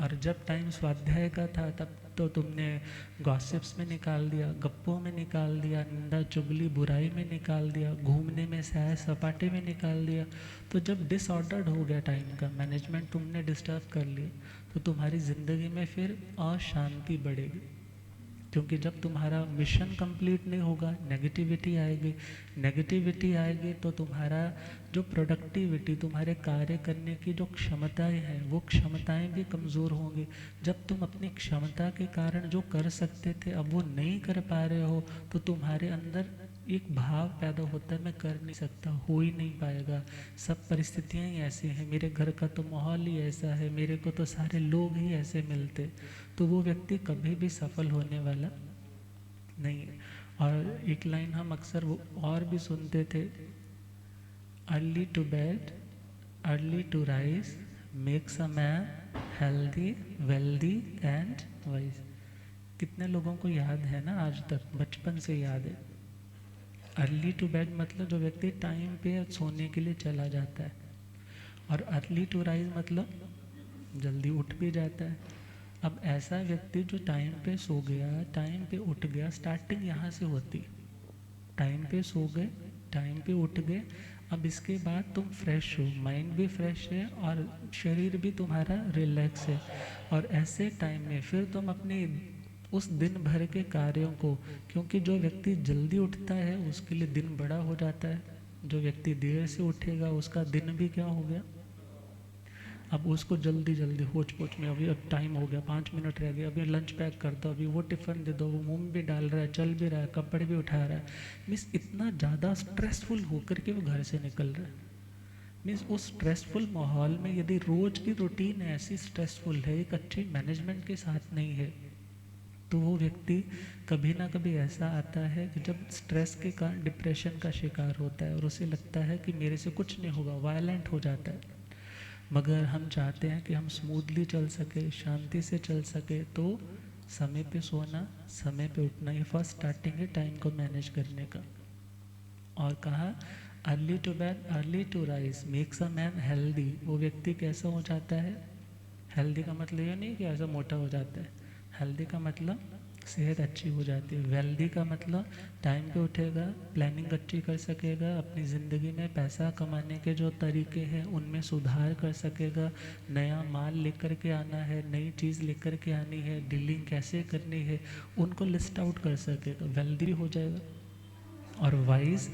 और जब टाइम स्वाध्याय का था तब तो तुमने गॉसिप्स में निकाल दिया, गप्पों में निकाल दिया, निंदा चुगली बुराई में निकाल दिया, घूमने में सैर सपाटे में निकाल दिया। तो जब डिसऑर्डर्ड हो गया टाइम का मैनेजमेंट, तुमने डिस्टर्ब कर लिया, तो तुम्हारी ज़िंदगी में फिर अशांति बढ़ेगी। क्योंकि जब तुम्हारा मिशन कंप्लीट नहीं होगा, नेगेटिविटी आएगी, नेगेटिविटी आएगी तो तुम्हारा जो प्रोडक्टिविटी, तुम्हारे कार्य करने की जो क्षमताएं हैं, वो क्षमताएं भी कमज़ोर होंगी। जब तुम अपनी क्षमता के कारण जो कर सकते थे अब वो नहीं कर पा रहे हो, तो तुम्हारे अंदर एक भाव पैदा होता है मैं कर नहीं सकता, हो ही नहीं पाएगा, सब परिस्थितियां ही ऐसी हैं, मेरे घर का तो माहौल ही ऐसा है, मेरे को तो सारे लोग ही ऐसे मिलते। तो वो व्यक्ति कभी भी सफल होने वाला नहीं है। और एक लाइन हम अक्सर वो और भी सुनते थे, early to bed early to rise makes a man healthy wealthy and wise. कितने लोगों को याद है ना, आज तक बचपन से याद है। अर्ली टू बेड मतलब जो व्यक्ति टाइम पे सोने के लिए चला जाता है, और अर्ली टू राइज मतलब जल्दी उठ भी जाता है। अब ऐसा व्यक्ति जो टाइम पे सो गया, टाइम पे उठ गया, स्टार्टिंग यहाँ से होती, टाइम पे सो गए, टाइम पे उठ गए, अब इसके बाद तुम फ्रेश हो, माइंड भी फ्रेश है और शरीर भी तुम्हारा रिलैक्स है। और ऐसे टाइम में फिर तुम अपने उस दिन भर के कार्यों को, क्योंकि जो व्यक्ति जल्दी उठता है उसके लिए दिन बड़ा हो जाता है, जो व्यक्ति देर से उठेगा उसका दिन भी क्या हो गया, अब उसको जल्दी जल्दी होच पोच में, अभी अब टाइम हो गया, 5 मिनट रह गए, अभी लंच पैक कर दो, अभी वो टिफ़िन दे दो, वो मुँह में भी डाल रहा है, चल भी रहा है, कपड़े भी उठा रहा है। मीन्स इतना ज़्यादा स्ट्रेसफुल होकर के वो घर से निकल रहा है। मीन्स उस स्ट्रेसफुल माहौल में यदि रोज़ की रूटीन ऐसी स्ट्रेसफुल है, एक अच्छी मैनेजमेंट के साथ नहीं है, तो वो व्यक्ति कभी ना कभी ऐसा आता है कि जब स्ट्रेस के कारण डिप्रेशन का शिकार होता है और उसे लगता है कि मेरे से कुछ नहीं होगा, वायलेंट हो जाता है। मगर हम चाहते हैं कि हम स्मूथली चल सके, शांति से चल सके, तो समय पे सोना, समय पे उठना, ये फर्स्ट स्टार्टिंग है टाइम को मैनेज करने का। और कहा early to bed early to rise makes a man healthy. वो व्यक्ति कैसा हो जाता है, हेल्दी का मतलब ये नहीं कि ऐसा मोटा हो जाता है, हेल्दी का मतलब सेहत अच्छी हो जाती है, वेल्दी का मतलब टाइम पे उठेगा, प्लानिंग अच्छी कर सकेगा, अपनी ज़िंदगी में पैसा कमाने के जो तरीके हैं उनमें सुधार कर सकेगा, नया माल लेकर के आना है, नई चीज़ लेकर के आनी है, डीलिंग कैसे करनी है, उनको लिस्ट आउट कर सकेगा, वेल्दी हो जाएगा। और वाइज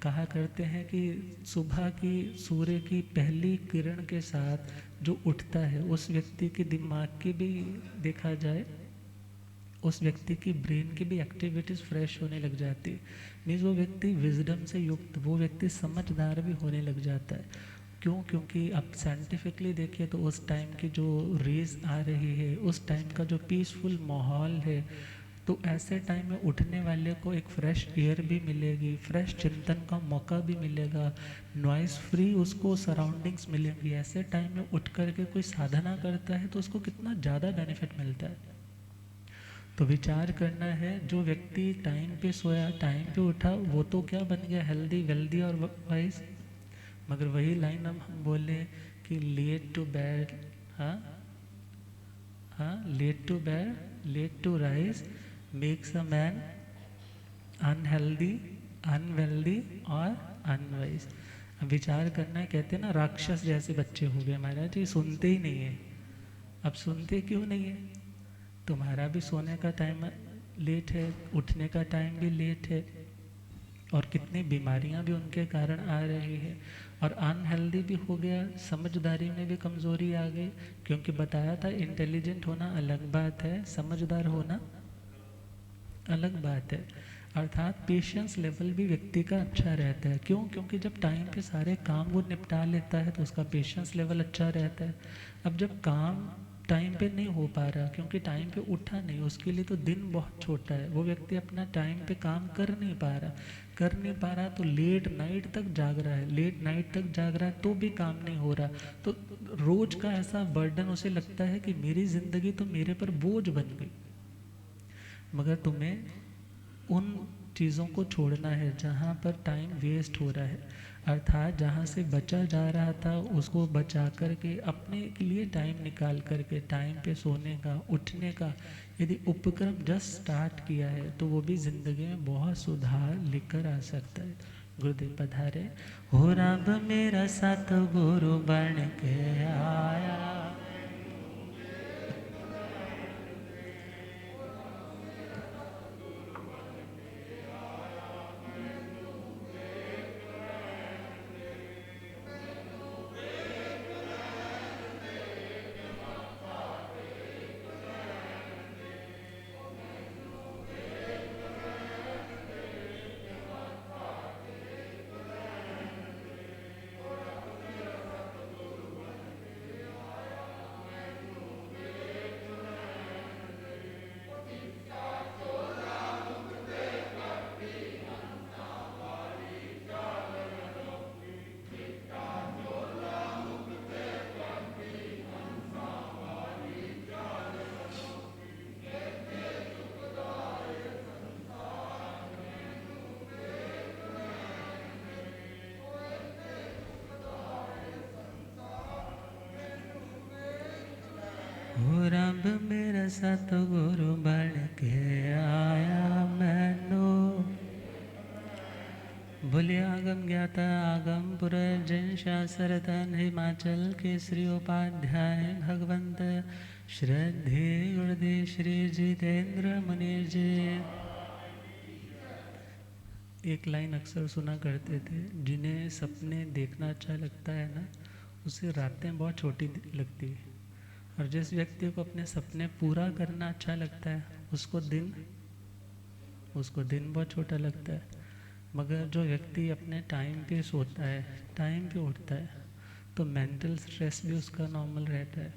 कहा करते हैं कि सुबह की सूर्य की पहली किरण के साथ जो उठता है उस व्यक्ति के दिमाग की भी देखा जाए, उस व्यक्ति की ब्रेन की भी एक्टिविटीज़ फ्रेश होने लग जाती है। मीन्स वो व्यक्ति विजडम से युक्त, वो व्यक्ति समझदार भी होने लग जाता है। क्यों? क्योंकि आप साइंटिफिकली देखिए तो उस टाइम की जो रेज आ रही है, उस टाइम का जो पीसफुल माहौल है, तो ऐसे टाइम में उठने वाले को एक फ्रेश एयर भी मिलेगी, फ्रेश चिंतन का मौका भी मिलेगा, नॉइस फ्री उसको सराउंडिंग्स मिलेंगी। ऐसे टाइम में उठ करके कोई साधना करता है तो उसको कितना ज़्यादा बेनिफिट मिलता है। तो विचार करना है, जो व्यक्ति टाइम पे सोया, टाइम पे उठा, वो तो क्या बन गया, हेल्दी वेल्दी और वाइज। मगर वही लाइन हम बोले कि लेट टू बेड, हाँ हाँ, late to bed late to rise makes a man unhealthy, unwealthy और अनवाइज। विचार करना है, कहते हैं ना राक्षस जैसे बच्चे हो गए महाराज जी, सुनते ही नहीं है। अब सुनते क्यों नहीं है? तुम्हारा भी सोने का टाइम लेट है, उठने का टाइम भी लेट है, और कितनी बीमारियां भी उनके कारण आ रही है। और अनहेल्दी भी हो गया, समझदारी में भी कमज़ोरी आ गई। क्योंकि बताया था इंटेलिजेंट होना अलग बात है, समझदार होना अलग बात है। अर्थात पेशेंस लेवल भी व्यक्ति का अच्छा रहता है। क्यों? क्योंकि जब टाइम पे सारे काम वो निपटा लेता है तो उसका पेशेंस लेवल अच्छा रहता है। अब जब काम टाइम पे नहीं हो पा रहा, क्योंकि टाइम पे उठा नहीं, उसके लिए तो दिन बहुत छोटा है, वो व्यक्ति अपना टाइम पे काम कर नहीं पा रहा, तो लेट नाइट तक जाग रहा है, लेट नाइट तक जाग रहा है तो भी काम नहीं हो रहा। तो रोज का ऐसा बर्डन उसे लगता है कि मेरी ज़िंदगी तो मेरे पर बोझ बन गई। मगर तुम्हें उन चीज़ों को छोड़ना है जहाँ पर टाइम वेस्ट हो रहा है। अर्थात जहाँ से बचा जा रहा था उसको बचा करके अपने के लिए टाइम निकाल करके टाइम पे सोने का, उठने का यदि उपक्रम जस्ट स्टार्ट किया है तो वो भी ज़िंदगी में बहुत सुधार लेकर आ सकता है। गुरुदेव पधारे। हो रब मेरा साथ गुरु बन के आया, हो रब मेरा सतगुरु बन के आया मैनू। बोले आगम ज्ञाता आगम पुरर जिन शास्त्रतन हिमाचल के श्री उपाध्याय भगवंत श्रद्धे गुरुदेव श्री जितेंद्र मुनि जी। एक लाइन अक्सर सुना करते थे, जिन्हें सपने देखना अच्छा लगता है ना, उसे रातें बहुत छोटी लगती है। और जिस व्यक्ति को अपने सपने पूरा करना अच्छा लगता है उसको दिन बहुत छोटा लगता है। मगर जो व्यक्ति अपने टाइम पे सोता है, टाइम पे उठता है, तो मेंटल स्ट्रेस भी उसका नॉर्मल रहता है,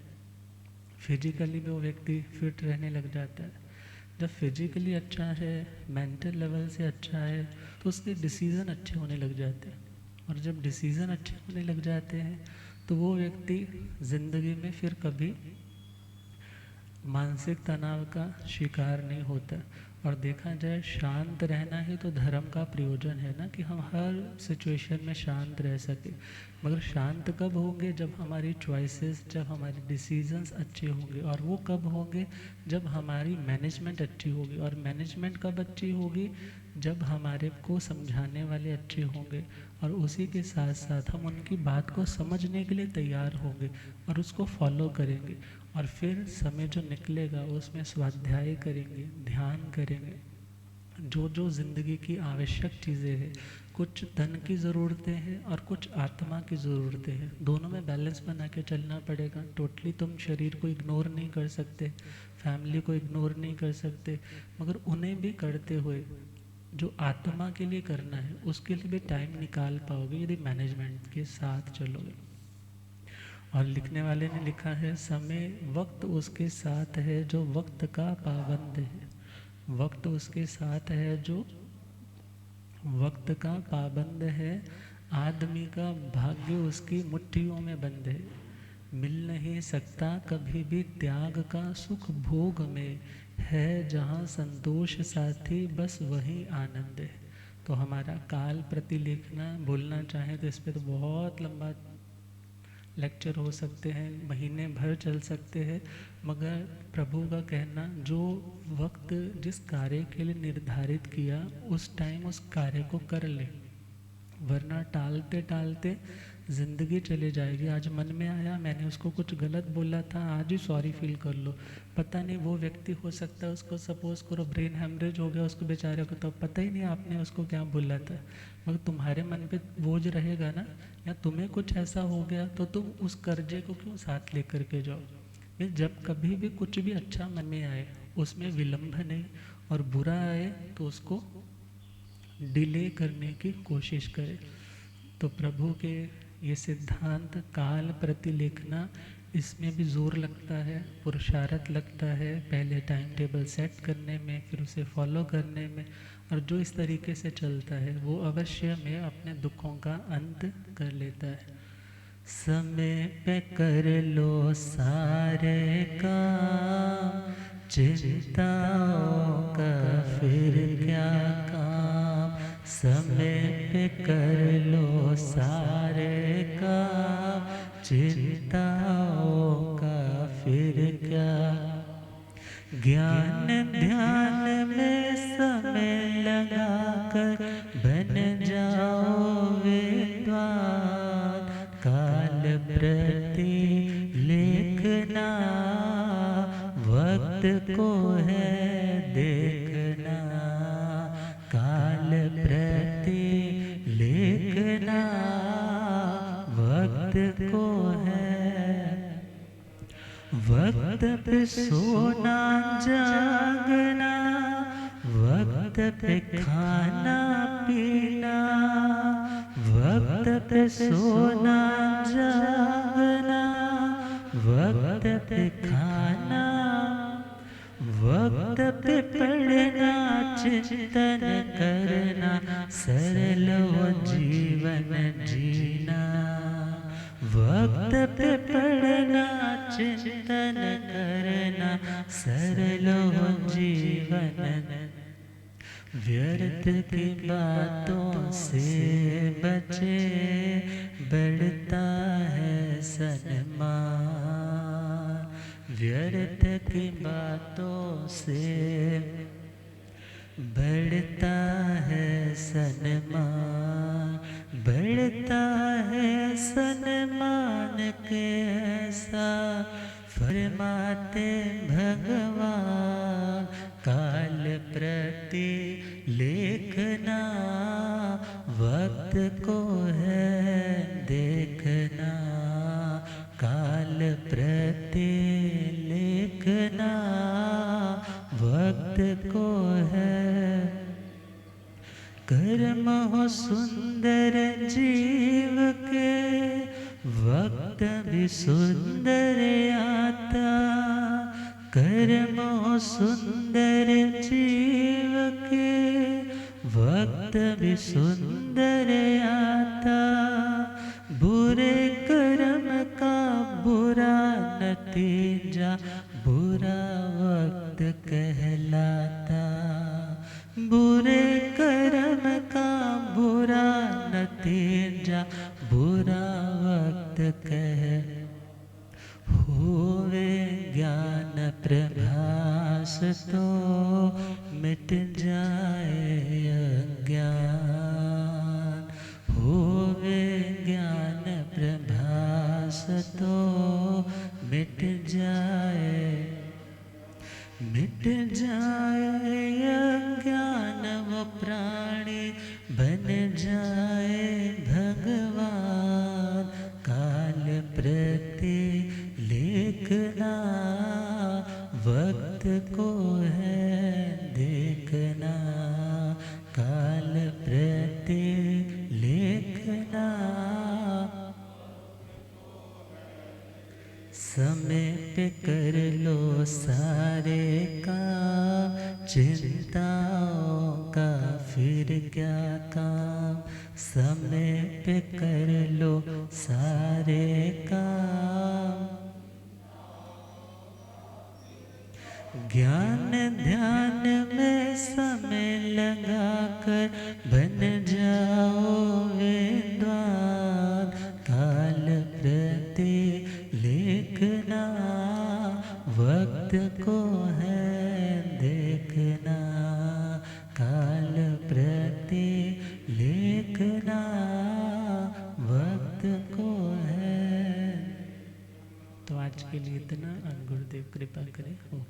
फिजिकली भी वो व्यक्ति फिट रहने लग जाता है। जब फिजिकली अच्छा है, मेंटल लेवल से अच्छा है, तो उसके डिसीज़न अच्छे होने लग जाते हैं। और जब डिसीज़न अच्छे होने लग जाते हैं तो वो व्यक्ति ज़िंदगी में फिर कभी मानसिक तनाव का शिकार नहीं होता। और देखा जाए, शांत रहना ही तो धर्म का प्रयोजन है ना, कि हम हर सिचुएशन में शांत रह सके। मगर शांत कब होंगे? जब हमारी चॉइसेस, जब हमारे डिसीजंस अच्छे होंगे। और वो कब होंगे? जब हमारी मैनेजमेंट अच्छी होगी। और मैनेजमेंट कब अच्छी होगी? जब हमारे को समझाने वाले अच्छे होंगे, और उसी के साथ साथ हम उनकी बात को समझने के लिए तैयार होंगे और उसको फॉलो करेंगे। और फिर समय जो निकलेगा उसमें स्वाध्याय करेंगे, ध्यान करेंगे, जो जो ज़िंदगी की आवश्यक चीज़ें हैं। कुछ धन की ज़रूरतें हैं और कुछ आत्मा की ज़रूरतें हैं, दोनों में बैलेंस बना के चलना पड़ेगा। टोटली तुम शरीर को इग्नोर नहीं कर सकते, फैमिली को इग्नोर नहीं कर सकते, मगर उन्हें भी करते हुए जो आत्मा के लिए करना है उसके लिए भी टाइम निकाल पाओगे यदि मैनेजमेंट के साथ चलोगे। और लिखने वाले ने लिखा है, समय वक्त उसके साथ है जो वक्त का पाबंद है। वक्त उसके साथ है जो वक्त का पाबंद है। आदमी का भाग्य उसकी मुट्ठियों में बंद है। मिल नहीं सकता कभी भी त्याग का सुख भोग में, है जहाँ संतोष साथी बस वही आनंद है। तो हमारा काल प्रतिलेखना बोलना चाहें तो इस पर तो बहुत लंबा लेक्चर हो सकते हैं, महीने भर चल सकते हैं। मगर प्रभु का कहना, जो वक्त जिस कार्य के लिए निर्धारित किया उस टाइम उस कार्य को कर ले, वरना टालते टालते ज़िंदगी चली जाएगी। आज मन में आया मैंने उसको कुछ गलत बोला था, आज ही सॉरी फील कर लो। पता नहीं वो व्यक्ति हो सकता है उसको सपोज़ करो ब्रेन हेमरेज हो गया उसको बेचारे को, तो पता ही नहीं आपने उसको क्या बोला था। मगर तुम्हारे मन पे बोझ रहेगा ना, या तुम्हें कुछ ऐसा हो गया तो तुम उस कर्जे को क्यों साथ लेकर के जाओ। ये जब कभी भी कुछ भी अच्छा मन में आए उसमें विलंब नहीं, और बुरा आए तो उसको डिले करने की कोशिश करें। तो प्रभु के ये सिद्धांत काल प्रतिलेखना, इसमें भी जोर लगता है, पुरुषार्थ लगता है, पहले टाइम टेबल सेट करने में, फिर उसे फॉलो करने में। और जो इस तरीके से चलता है वो अवश्य में अपने दुखों का अंत कर लेता है। समय पे कर लो सारे काम, चिंताओं का फिर क्या काम। समय पे कर लो सारे काम, चिंताओं का फिर क्या। ज्ञान ध्यान में समय लगाकर बन जाओ विद्वान। काल प्रति लेखना वक्त को है देखना। काल प्रति लेखना वक्त को है। वक्त पे सोना जागना, वक्त पे खाना पीना। वक्त पे सोना जागना, वक्त पे खाना। वक्त पे पढ़ना चिंतन करना, सरल वो जीवन जीना। वक्त पे पढ़ना चिंतन करना, सरल हो जीवन। व्यर्थ की बातों से बचे, बढ़ता है सन्मान। व्यर्थ की बातों से बढ़ता है सन्मान। बढ़ता है सन्मान के ऐसा फरमाते भगवान। काल प्रति लेखना वक्त को है देखना। काल प्रति लेखना वक्त को है। कर्म हो सुंदर जीव के, वक्त भी सुंदर आता। कर्म हो सुंदर जीव के, वक्त भी सुंदर आता। बुरे कर्म का बुरा नतीजा बुरा वक्त कहलाता। बुरे कर्म का बुरा नतीजा बुरा वक्त कह। होवे ज्ञान प्रभास तो मिट जाए अज्ञान। होवे ज्ञान प्रभास तो मिट जाए। मिट जाए अज्ञान वो प्राणी बन जाए भगवान। काल प्रति लेखना वक्त को है देखना। काल प्रति लेखना समय पे कर लो सारे काम। चिंता फिर क्या काम, समय पे कर लो सारे काम। ज्ञान ध्यान में समय लगाकर बन जाओ विद्वान। काल प्रति लेखना वक्त को है देखना। काल प्रति लेखना वक्त को है। तो आज के लिए इतना। गुरुदेव कृपा करें। ओम।